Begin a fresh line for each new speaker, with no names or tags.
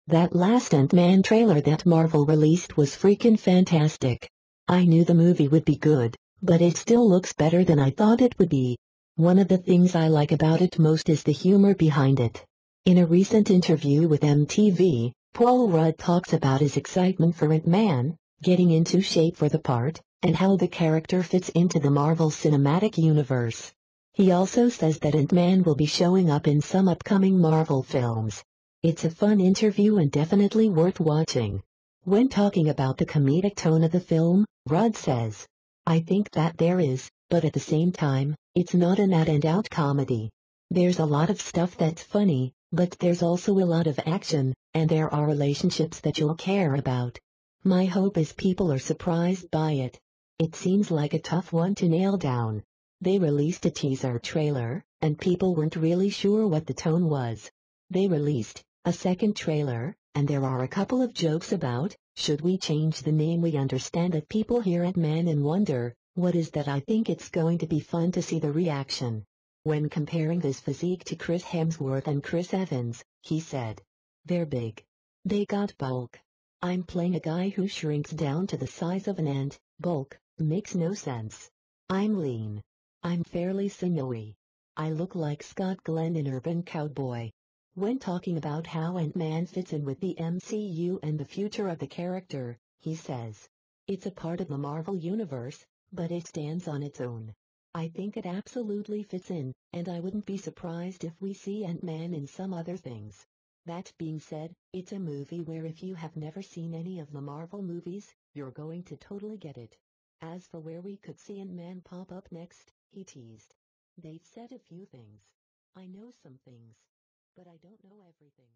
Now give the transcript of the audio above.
That last Ant-Man trailer that Marvel released was freaking fantastic. I knew the movie would be good, but it still looks better than I thought it would be. One of the things I like about it most is the humor behind it. In a recent interview with MTV, Paul Rudd talks about his excitement for Ant-Man, getting into shape for the part, and how the character fits into the Marvel Cinematic Universe. He also says that Ant-Man will be showing up in some upcoming Marvel films. It's a fun interview and definitely worth watching. When talking about the comedic tone of the film, Rudd says, "I think that there is, but at the same time, it's not an out-and-out comedy. There's a lot of stuff that's funny, but there's also a lot of action, and there are relationships that you'll care about. My hope is people are surprised by it. It seems like a tough one to nail down." They released a teaser trailer, and people weren't really sure what the tone was. They released a second trailer, and there are a couple of jokes about, should we change the name? We understand that people hear Ant-Man and wonder, what is that? I think it's going to be fun to see the reaction. When comparing his physique to Chris Hemsworth and Chris Evans, he said, "They're big. They got bulk. I'm playing a guy who shrinks down to the size of an ant. Bulk makes no sense. I'm lean. I'm fairly sinewy. I look like Scott Glenn in Urban Cowboy." When talking about how Ant-Man fits in with the MCU and the future of the character, he says, "It's a part of the Marvel Universe, but it stands on its own. I think it absolutely fits in, and I wouldn't be surprised if we see Ant-Man in some other things." That being said, it's a movie where if you have never seen any of the Marvel movies, you're going to totally get it. As for where we could see Ant-Man pop up next, he teased, "They've said a few things. I know some things, but I don't know everything."